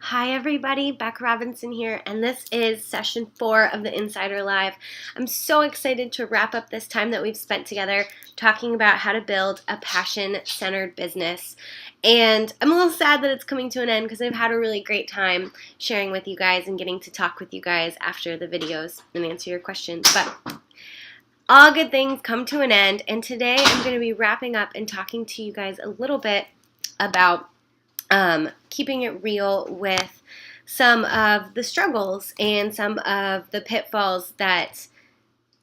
Hi everybody, Beck Robinson here, and this is session 4 of the Insider Live. I'm so excited to wrap up this time that we've spent together talking about how to build a passion-centered business. And I'm a little sad that it's coming to an end because I've had a really great time sharing with you guys and getting to talk with you guys after the videos and answer your questions. But all good things come to an end, and today I'm going to be wrapping up and talking to you guys a little bit about keeping it real with some of the struggles and some of the pitfalls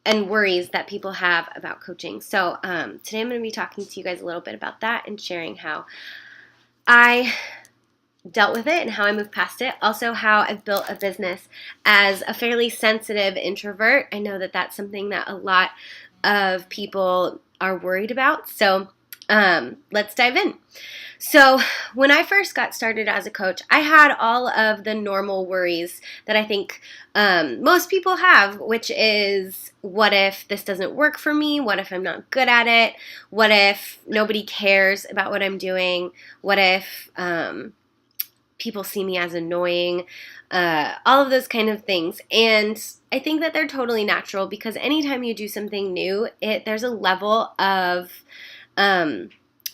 and worries that people have about coaching. So today I'm going to be talking to you guys a little bit about that and sharing how I dealt with it and how I moved past it. Also, how I've built a business as a fairly sensitive introvert. I know that that's something that a lot of people are worried about. So let's dive in. So when I first got started as a coach, I had all of the normal worries that I think most people have, which is, what if this doesn't work for me? What if I'm not good at it? What if nobody cares about what I'm doing? What if people see me as annoying? All of those kind of things. And I think that they're totally natural because anytime you do something new, there's a level of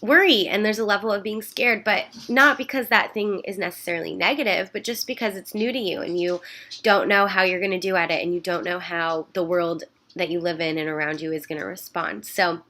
worry and there's a level of being scared, but not because that thing is necessarily negative, but just because it's new to you and you don't know how you're going to do at it and you don't know how the world that you live in and around you is going to respond. So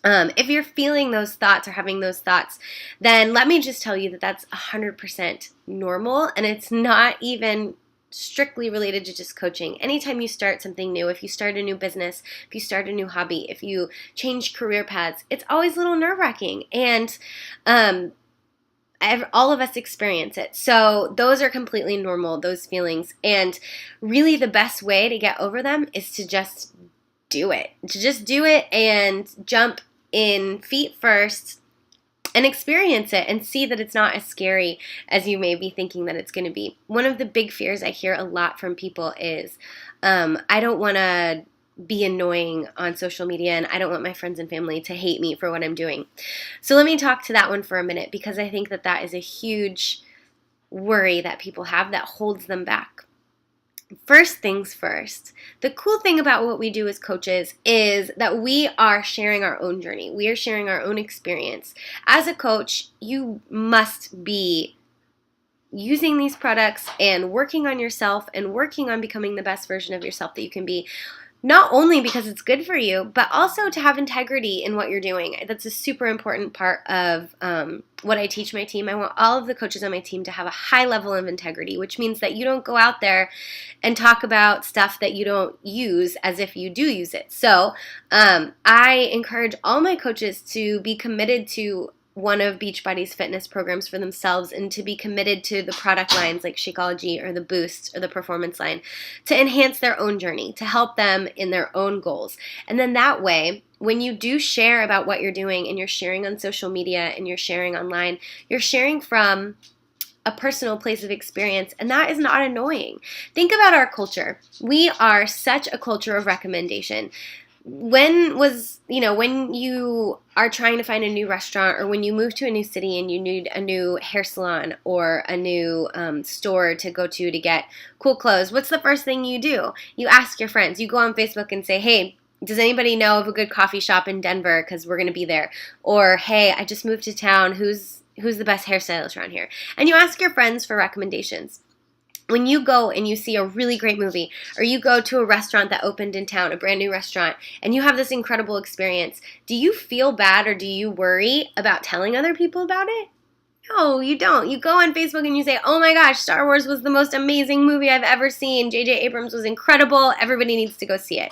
if you're feeling those thoughts or having those thoughts, then let me just tell you that that's 100% normal, and it's not even strictly related to just coaching. Anytime you start something new, if you start a new business, if you start a new hobby, if you change career paths, it's always a little nerve-wracking, and all of us experience it. So those are completely normal, those feelings, and really the best way to get over them is to just do it. To just do it and jump in feet first and experience it and see that it's not as scary as you may be thinking that it's going to be. One of the big fears I hear a lot from people is, I don't want to be annoying on social media and I don't want my friends and family to hate me for what I'm doing. So let me talk to that one for a minute, because I think that that is a huge worry that people have that holds them back. First things first, the cool thing about what we do as coaches is that we are sharing our own journey. We are sharing our own experience. As a coach, you must be using these products and working on yourself and working on becoming the best version of yourself that you can be. Not only because it's good for you, but also to have integrity in what you're doing. That's a super important part of what I teach my team. I want all of the coaches on my team to have a high level of integrity, which means that you don't go out there and talk about stuff that you don't use as if you do use it. So I encourage all my coaches to be committed to one of Beachbody's fitness programs for themselves and to be committed to the product lines like Shakeology or the Boost or the Performance line to enhance their own journey, to help them in their own goals. And then that way, when you do share about what you're doing and you're sharing on social media and you're sharing online, you're sharing from a personal place of experience, and that is not annoying. Think about our culture. We are such a culture of recommendation. When you are trying to find a new restaurant, or when you move to a new city and you need a new hair salon or a new store to go to get cool clothes, what's the first thing you do? You ask your friends. You go on Facebook and say, hey, does anybody know of a good coffee shop in Denver? Because we're going to be there. Or, hey, I just moved to town. Who's the best hairstylist around here? And you ask your friends for recommendations. When you go and you see a really great movie, or you go to a restaurant that opened in town, a brand new restaurant, and you have this incredible experience, do you feel bad or do you worry about telling other people about it? No, you don't. You go on Facebook and you say, oh my gosh, Star Wars was the most amazing movie I've ever seen. J.J. Abrams was incredible. Everybody needs to go see it.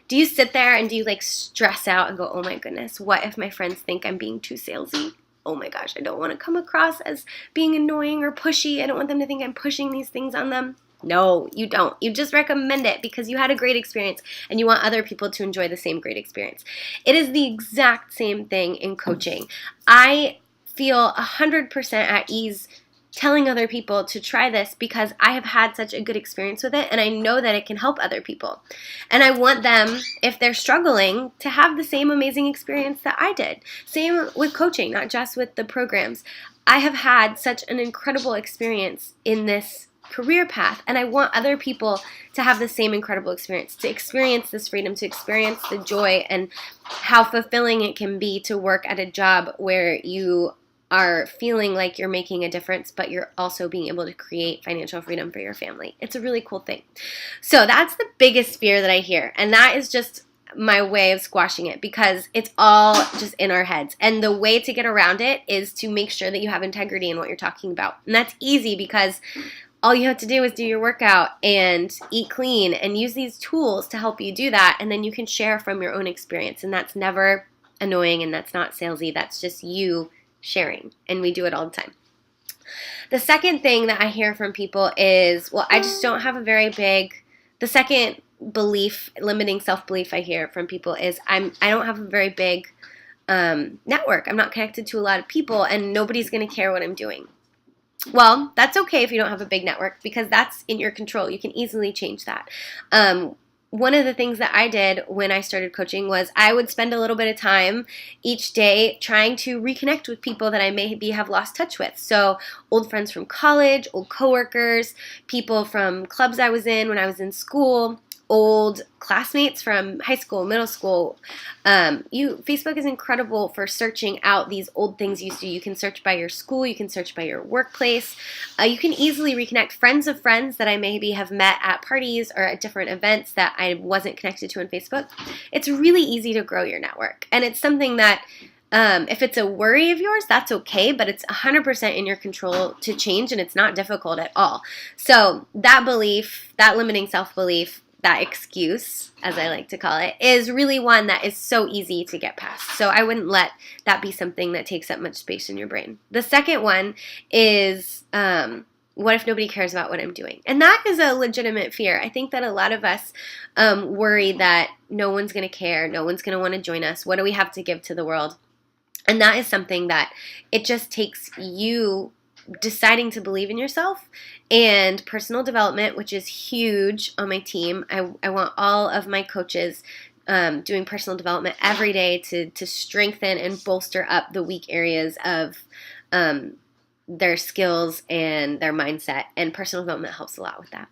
Do you sit there and do you stress out and go, oh my goodness, what if my friends think I'm being too salesy? Oh my gosh, I don't want to come across as being annoying or pushy. I don't want them to think I'm pushing these things on them. No, you don't. You just recommend it because you had a great experience and you want other people to enjoy the same great experience. It is the exact same thing in coaching. I feel 100% at ease telling other people to try this because I have had such a good experience with it and I know that it can help other people. And I want them, if they're struggling, to have the same amazing experience that I did. Same with coaching, not just with the programs. I have had such an incredible experience in this career path, and I want other people to have the same incredible experience, to experience this freedom, to experience the joy and how fulfilling it can be to work at a job where you are feeling like you're making a difference, but you're also being able to create financial freedom for your family. It's a really cool thing. So that's the biggest fear that I hear, and that is just my way of squashing it because it's all just in our heads. And the way to get around it is to make sure that you have integrity in what you're talking about. And that's easy because all you have to do is do your workout and eat clean and use these tools to help you do that, and then you can share from your own experience. And that's never annoying and that's not salesy. That's just you sharing, and we do it all the time. The second thing that I hear from people is, well, I just don't have a very big, the second belief, limiting self-belief I hear from people is I don't have a very big network. I'm not connected to a lot of people and nobody's going to care what I'm doing. Well, that's okay if you don't have a big network because that's in your control. You can easily change that. One of the things that I did when I started coaching was I would spend a little bit of time each day trying to reconnect with people that I maybe have lost touch with. So old friends from college, old coworkers, people from clubs I was in when I was in school, old classmates from high school, middle school. Facebook is incredible for searching out these old things you used to. You can search by your school, you can search by your workplace. You can easily reconnect friends of friends that I maybe have met at parties or at different events that I wasn't connected to on Facebook. It's really easy to grow your network. And it's something that if it's a worry of yours, that's okay, but it's 100% in your control to change, and it's not difficult at all. So that belief, that limiting self-belief, that excuse, as I like to call it, is really one that is so easy to get past. So I wouldn't let that be something that takes up much space in your brain. The second one is, what if nobody cares about what I'm doing? And that is a legitimate fear. I think that a lot of us worry that no one's going to care, no one's going to want to join us. What do we have to give to the world? And that is something that it just takes you deciding to believe in yourself and personal development, which is huge on my team. I want all of my coaches doing personal development every day to strengthen and bolster up the weak areas of their skills and their mindset, and personal development helps a lot with that.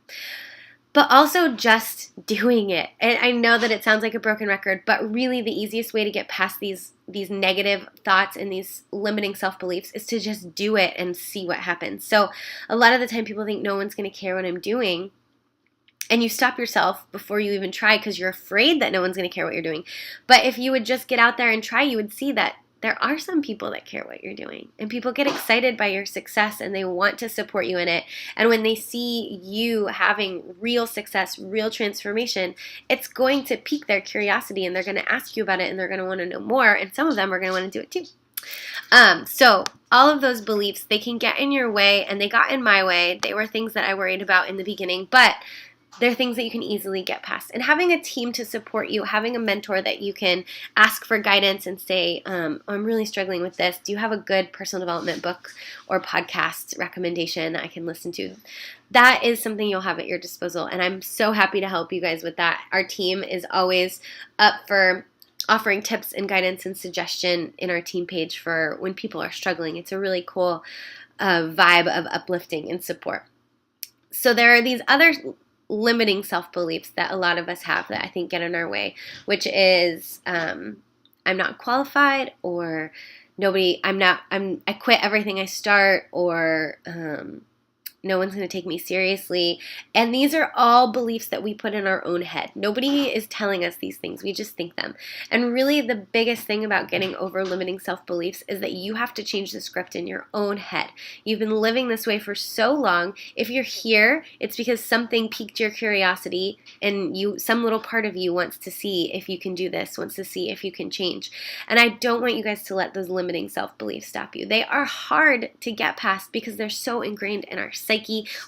But also just doing it. And I know that it sounds like a broken record, but really the easiest way to get past these negative thoughts and these limiting self-beliefs is to just do it and see what happens. So a lot of the time people think no one's going to care what I'm doing, and you stop yourself before you even try because you're afraid that no one's going to care what you're doing. But if you would just get out there and try, you would see that there are some people that care what you're doing, and people get excited by your success and they want to support you in it. And when they see you having real success, real transformation, it's going to pique their curiosity and they're going to ask you about it and they're going to want to know more. And some of them are going to want to do it too. So all of those beliefs, they can get in your way, and they got in my way. They were things that I worried about in the beginning, but they're things that you can easily get past. And having a team to support you, having a mentor that you can ask for guidance and say, I'm really struggling with this. Do you have a good personal development book or podcast recommendation that I can listen to? That is something you'll have at your disposal. And I'm so happy to help you guys with that. Our team is always up for offering tips and guidance and suggestion in our team page for when people are struggling. It's a really cool vibe of uplifting and support. So there are these other limiting self-beliefs that a lot of us have that I think get in our way, which is I'm not qualified, or I quit everything I start, or no one's going to take me seriously. And these are all beliefs that we put in our own head. Nobody is telling us these things. We just think them. And really the biggest thing about getting over limiting self-beliefs is that you have to change the script in your own head. You've been living this way for so long. If you're here, it's because something piqued your curiosity and some little part of you wants to see if you can do this, wants to see if you can change. And I don't want you guys to let those limiting self-beliefs stop you. They are hard to get past because they're so ingrained in our psyche.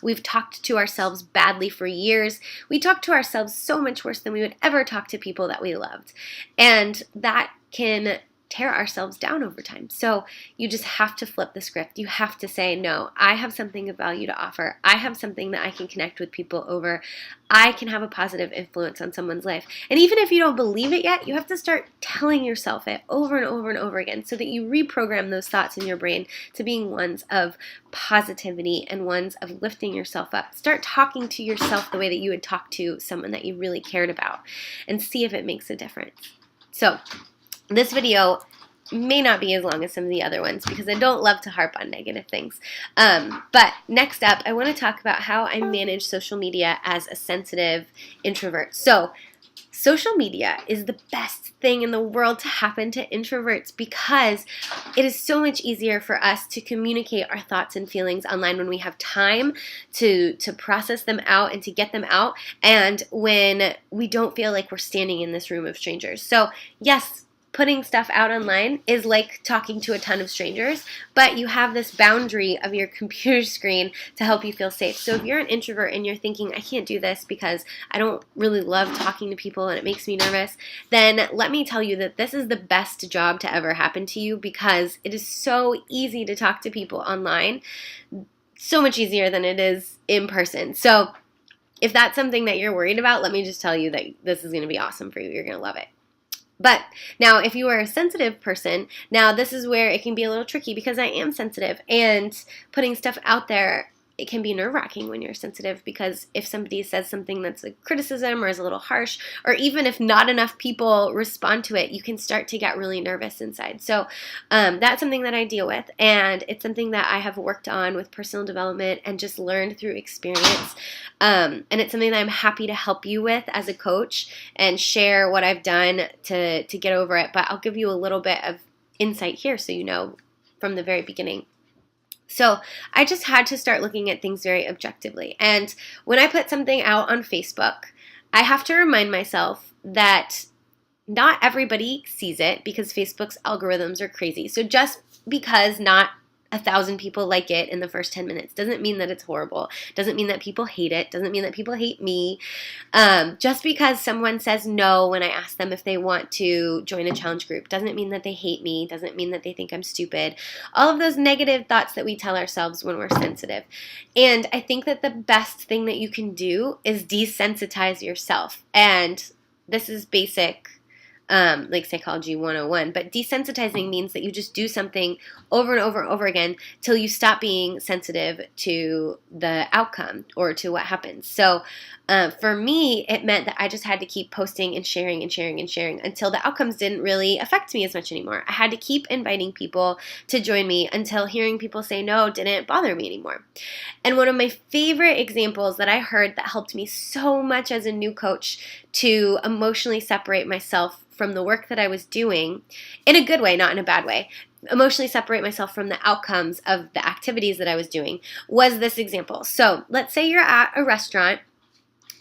We've talked to ourselves badly for years. We talk to ourselves so much worse than we would ever talk to people that we loved. And that can tear ourselves down over time. So you just have to flip the script. You have to say, no, I have something of value to offer. I have something that I can connect with people over. I can have a positive influence on someone's life. And even if you don't believe it yet, you have to start telling yourself it over and over and over again so that you reprogram those thoughts in your brain to being ones of positivity and ones of lifting yourself up. Start talking to yourself the way that you would talk to someone that you really cared about and see if it makes a difference. So this video may not be as long as some of the other ones because I don't love to harp on negative things. But next up, I want to talk about how I manage social media as a sensitive introvert. So social media is the best thing in the world to happen to introverts because it is so much easier for us to communicate our thoughts and feelings online when we have time to process them out and to get them out, and when we don't feel like we're standing in this room of strangers. So yes, putting stuff out online is like talking to a ton of strangers, but you have this boundary of your computer screen to help you feel safe. So if you're an introvert and you're thinking, I can't do this because I don't really love talking to people and it makes me nervous, then let me tell you that this is the best job to ever happen to you because it is so easy to talk to people online, so much easier than it is in person. So if that's something that you're worried about, let me just tell you that this is going to be awesome for you. You're going to love it. But now if you are a sensitive person, now this is where it can be a little tricky because I am sensitive, and putting stuff out there, it can be nerve-wracking when you're sensitive because if somebody says something that's a criticism or is a little harsh, or even if not enough people respond to it, you can start to get really nervous inside. So that's something that I deal with, and it's something that I have worked on with personal development and just learned through experience. And it's something that I'm happy to help you with as a coach and share what I've done to get over it. But I'll give you a little bit of insight here so you know from the very beginning. So I just had to start looking at things very objectively. And when I put something out on Facebook, I have to remind myself that not everybody sees it because Facebook's algorithms are crazy. So just because not 1,000 people like it in the first 10 minutes doesn't mean that it's horrible. Doesn't mean that people hate it. Doesn't mean that people hate me. Just because someone says no when I ask them if they want to join a challenge group doesn't mean that they hate me. Doesn't mean that they think I'm stupid. All of those negative thoughts that we tell ourselves when we're sensitive. And I think that the best thing that you can do is desensitize yourself. And this is basic like Psychology 101, but desensitizing means that you just do something over and over and over again till you stop being sensitive to the outcome or to what happens. So for me, it meant that I just had to keep posting and sharing and sharing and sharing until the outcomes didn't really affect me as much anymore. I had to keep inviting people to join me until hearing people say no didn't bother me anymore. And one of my favorite examples that I heard that helped me so much as a new coach to emotionally separate myself from the work that I was doing, in a good way, not in a bad way, emotionally separate myself from the outcomes of the activities that I was doing, was this example. So let's say you're at a restaurant,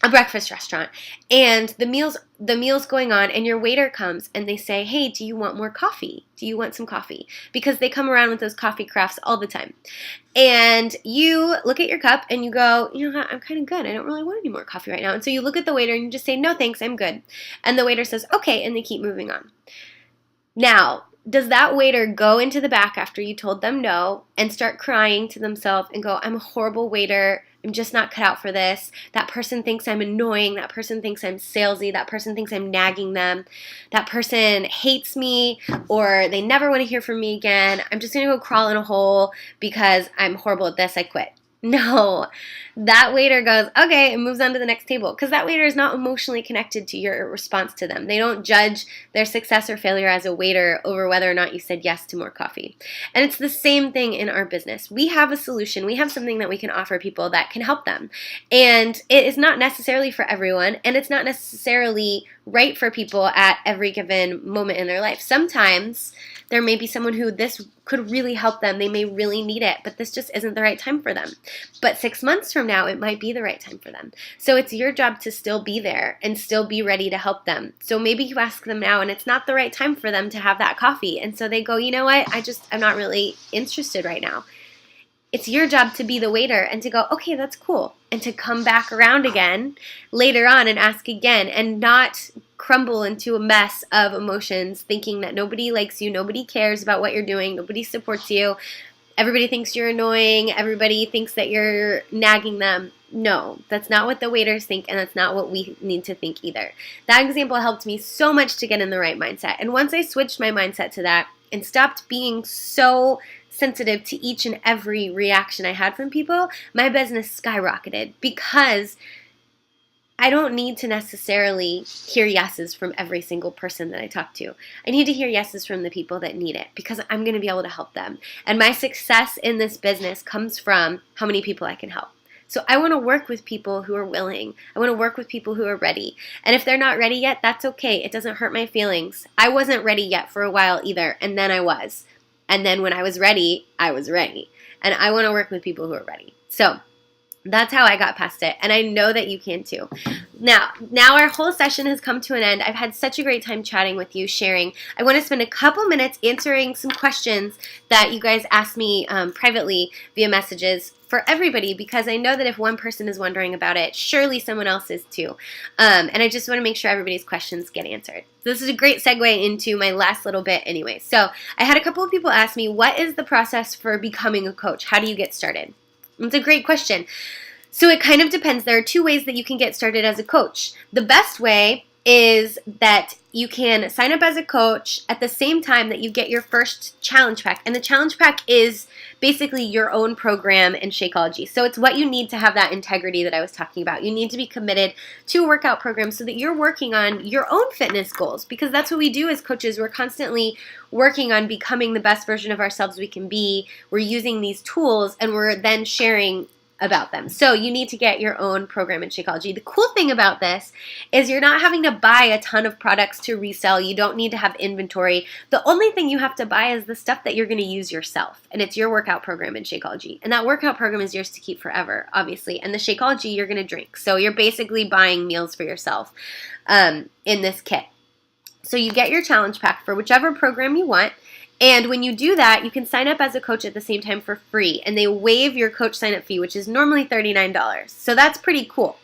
a breakfast restaurant, and the meal's going on, and your waiter comes and they say, hey, do you want more coffee? Do you want some coffee? Because they come around with those coffee crafts all the time. And you look at your cup and you go, you know what, I'm kind of good. I don't really want any more coffee right now. And so you look at the waiter and you just say, no thanks, I'm good. And the waiter says, okay, and they keep moving on. Now, does that waiter go into the back after you told them no and start crying to themselves and go, I'm a horrible waiter, I'm just not cut out for this, that person thinks I'm annoying, that person thinks I'm salesy, that person thinks I'm nagging them, that person hates me, or they never want to hear from me again, I'm just going to go crawl in a hole because I'm horrible at this, I quit? No, that waiter goes, okay, and moves on to the next table because that waiter is not emotionally connected to your response to them. They don't judge their success or failure as a waiter over whether or not you said yes to more coffee. And it's the same thing in our business. We have a solution. We have something that we can offer people that can help them. And it is not necessarily for everyone, and it's not necessarily right for people at every given moment in their life. Sometimes there may be someone who this could really help them. They may really need it, but this just isn't the right time for them. But 6 months from now, it might be the right time for them. So it's your job to still be there and still be ready to help them. So maybe you ask them now and it's not the right time for them to have that coffee. And so they go, you know what? I'm not really interested right now. It's your job to be the waiter and to go, okay, that's cool. And to come back around again later on and ask again and not crumble into a mess of emotions, thinking that nobody likes you, nobody cares about what you're doing, nobody supports you, everybody thinks you're annoying, everybody thinks that you're nagging them. No, that's not what the waiters think, and that's not what we need to think either. That example helped me so much to get in the right mindset. And once I switched my mindset to that and stopped being so sensitive to each and every reaction I had from people, my business skyrocketed, because I don't need to necessarily hear yeses from every single person that I talk to. I need to hear yeses from the people that need it, because I'm going to be able to help them. And my success in this business comes from how many people I can help. So I want to work with people who are willing. I want to work with people who are ready. And if they're not ready yet, that's okay. It doesn't hurt my feelings. I wasn't ready yet for a while either, and then I was. And then when I was ready, I was ready. And I want to work with people who are ready. So that's how I got past it, and I know that you can too. Now our whole session has come to an end. I've had such a great time chatting with you, sharing. I want to spend a couple minutes answering some questions that you guys asked me privately via messages for everybody, because I know that if one person is wondering about it, surely someone else is too. And I just want to make sure everybody's questions get answered. This is a great segue into my last little bit anyway. So I had a couple of people ask me, what is the process for becoming a coach? How do you get started? It's a great question. So it kind of depends. There are two ways that you can get started as a coach. The best way is that you can sign up as a coach at the same time that you get your first challenge pack. And the challenge pack is basically your own program in Shakeology. So it's what you need to have that integrity that I was talking about. You need to be committed to a workout program so that you're working on your own fitness goals, because that's what we do as coaches. We're constantly working on becoming the best version of ourselves we can be. We're using these tools, and we're then sharing about them. So you need to get your own program in Shakeology. The cool thing about this is you're not having to buy a ton of products to resell. You don't need to have inventory. The only thing you have to buy is the stuff that you're going to use yourself, and it's your workout program in Shakeology. And that workout program is yours to keep forever, obviously. And the Shakeology you're going to drink. So you're basically buying meals for yourself in this kit. So you get your challenge pack for whichever program you want. And when you do that, you can sign up as a coach at the same time for free. And they waive your coach sign-up fee, which is normally $39. So that's pretty cool.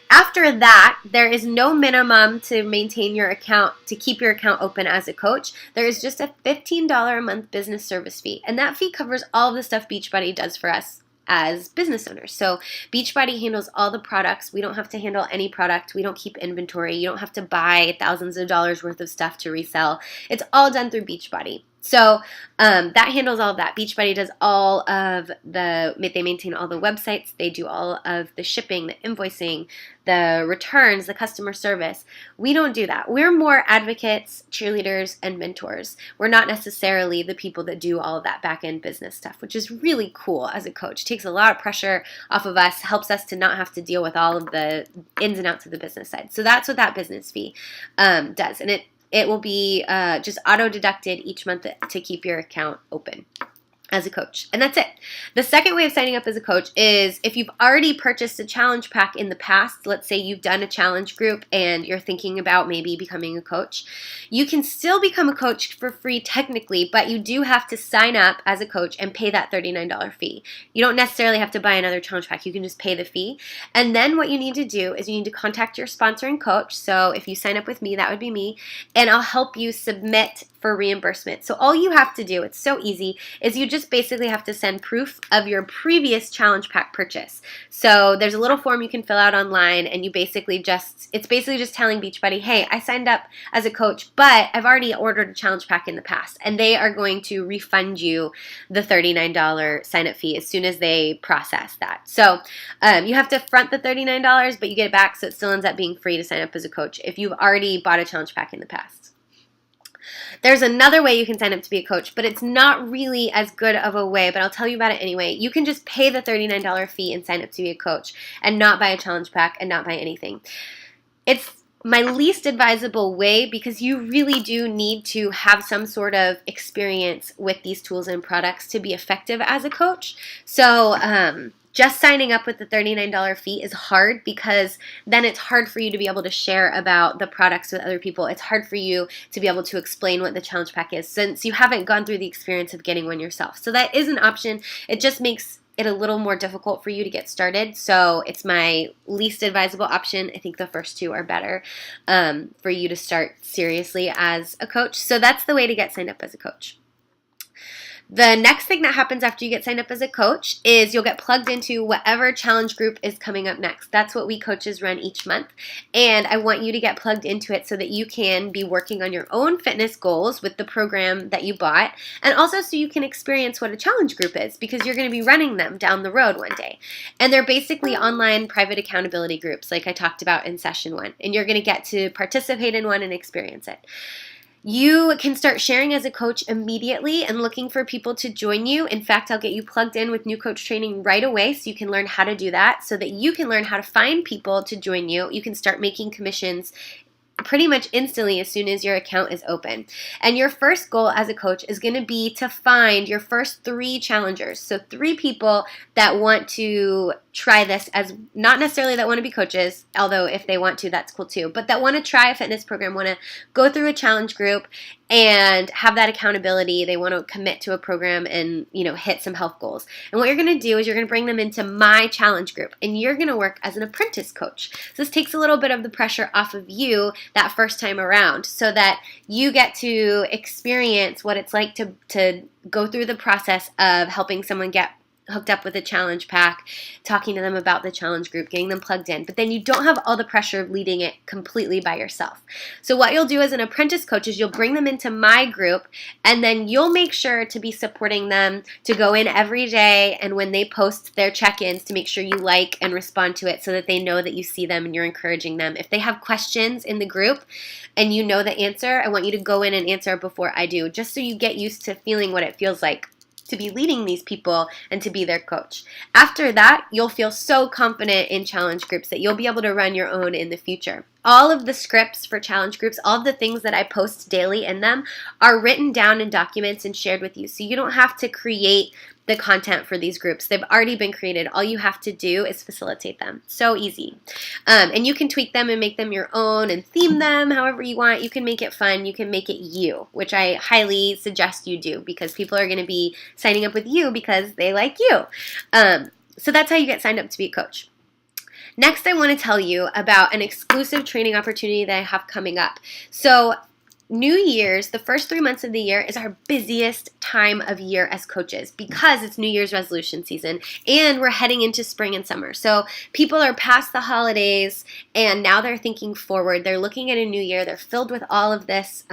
After that, there is no minimum to maintain your account, to keep your account open as a coach. There is just a $15 a month business service fee. And that fee covers all of the stuff Beachbody does for us as business owners. So Beachbody handles all the products. We don't have to handle any product. We don't keep inventory. You don't have to buy thousands of dollars worth of stuff to resell. It's all done through Beachbody. So that handles all of that. Beachbody does all of they maintain all the websites. They do all of the shipping, the invoicing, the returns, the customer service. We don't do that. We're more advocates, cheerleaders, and mentors. We're not necessarily the people that do all of that back-end business stuff, which is really cool as a coach. It takes a lot of pressure off of us, helps us to not have to deal with all of the ins and outs of the business side. So that's what that business fee does. And it will be just auto-deducted each month to keep your account open as a coach. And that's it. The second way of signing up as a coach is if you've already purchased a challenge pack in the past. Let's say you've done a challenge group and you're thinking about maybe becoming a coach. You can still become a coach for free technically, but you do have to sign up as a coach and pay that $39 fee. You don't necessarily have to buy another challenge pack. You can just pay the fee. And then what you need to do is you need to contact your sponsoring coach. So if you sign up with me, that would be me, and I'll help you submit for reimbursement. So all you have to do, it's so easy, is you just basically have to send proof of your previous challenge pack purchase. So there's a little form you can fill out online, and you basically it's basically just telling Beachbody, hey, I signed up as a coach, but I've already ordered a challenge pack in the past, and they are going to refund you the $39 sign-up fee as soon as they process that. So you have to front the $39, but you get it back, so it still ends up being free to sign up as a coach if you've already bought a challenge pack in the past. There's another way you can sign up to be a coach, but it's not really as good of a way, but I'll tell you about it anyway. You can just pay the $39 fee and sign up to be a coach and not buy a challenge pack and not buy anything. It's my least advisable way because you really do need to have some sort of experience with these tools and products to be effective as a coach. So, just signing up with the $39 fee is hard because then it's hard for you to be able to share about the products with other people. It's hard for you to be able to explain what the challenge pack is since you haven't gone through the experience of getting one yourself. So that is an option. It it a little more difficult for you to get started. So it's my least advisable option. I think the first two are better for you to start seriously as a coach. So that's the way to get signed up as a coach. The next thing that happens after you get signed up as a coach is you'll get plugged into whatever challenge group is coming up next. That's what we coaches run each month. And I want you to get plugged into it so that you can be working on your own fitness goals with the program that you bought. And also so you can experience what a challenge group is, because you're going to be running them down the road one day. And they're basically online private accountability groups like I talked about in session 1. And you're going to get to participate in one and experience it. You can start sharing as a coach immediately and looking for people to join you. In fact, I'll get you plugged in with new coach training right away so you can learn how to do that, so that you can learn how to find people to join you. You can start making commissions pretty much instantly as soon as your account is open. And your first goal as a coach is going to be to find your first 3 challengers. So 3 people that want to try this, as not necessarily that want to be coaches, although if they want to, that's cool too, but that want to try a fitness program, want to go through a challenge group and have that accountability. They want to commit to a program and, hit some health goals. And what you're going to do is you're going to bring them into my challenge group, and you're going to work as an apprentice coach. So this takes a little bit of the pressure off of you that first time around, so that you get to experience what it's like to go through the process of helping someone get hooked up with a challenge pack, talking to them about the challenge group, getting them plugged in. But then you don't have all the pressure of leading it completely by yourself. So what you'll do as an apprentice coach is you'll bring them into my group, and then you'll make sure to be supporting them, to go in every day, and when they post their check-ins, to make sure you like and respond to it so that they know that you see them and you're encouraging them. If they have questions in the group and you know the answer, I want you to go in and answer before I do, just so you get used to feeling what it feels like to be leading these people and to be their coach. After that, you'll feel so confident in challenge groups that you'll be able to run your own in the future. All of the scripts for challenge groups, all of the things that I post daily in them are written down in documents and shared with you. So you don't have to create the content for these groups. They've already been created. All you have to do is facilitate them. So easy. And you can tweak them and make them your own and theme them however you want. You can make it fun. You can make it you, which I highly suggest you do, because people are going to be signing up with you because they like you. So that's how you get signed up to be a coach. Next, I want to tell you about an exclusive training opportunity that I have coming up. So New Year's, the first 3 months of the year, is our busiest time of year as coaches, because it's New Year's resolution season and we're heading into spring and summer. So people are past the holidays and now they're thinking forward. They're looking at a new year. They're filled with all of this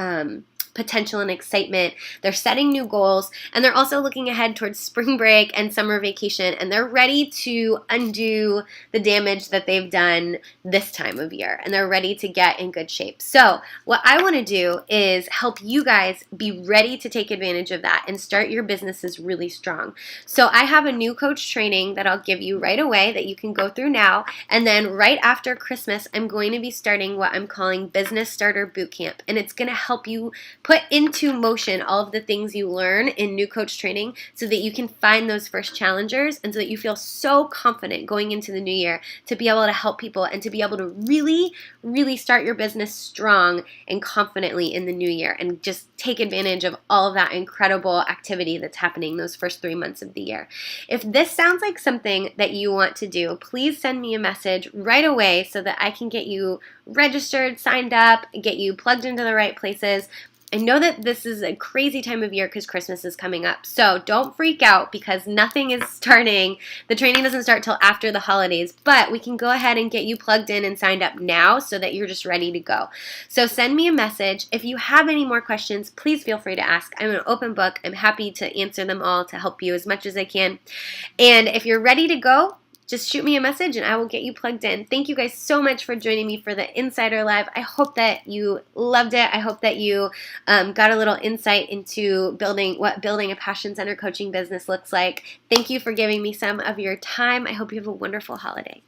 potential and excitement. They're setting new goals, and they're also looking ahead towards spring break and summer vacation, and they're ready to undo the damage that they've done this time of year, and they're ready to get in good shape. So what I want to do is help you guys be ready to take advantage of that and start your businesses really strong. So I have a new coach training that I'll give you right away that you can go through now, and then right after Christmas, I'm going to be starting what I'm calling Business Starter Bootcamp, and it's going to help you put into motion all of the things you learn in new coach training so that you can find those first challengers, and so that you feel so confident going into the new year to be able to help people and to be able to really, really start your business strong and confidently in the new year, and just take advantage of all of that incredible activity that's happening those first 3 months of the year. If this sounds like something that you want to do, please send me a message right away so that I can get you registered, signed up, get you plugged into the right places. I know that this is a crazy time of year because Christmas is coming up. So don't freak out, because nothing is starting. The training doesn't start till after the holidays, but we can go ahead and get you plugged in and signed up now so that you're just ready to go. So send me a message. If you have any more questions, please feel free to ask. I'm an open book. I'm happy to answer them all, to help you as much as I can. And if you're ready to go, just shoot me a message and I will get you plugged in. Thank you guys so much for joining me for the Insider Live. I hope that you loved it. I hope that you got a little insight into what building a passion center coaching business looks like. Thank you for giving me some of your time. I hope you have a wonderful holiday.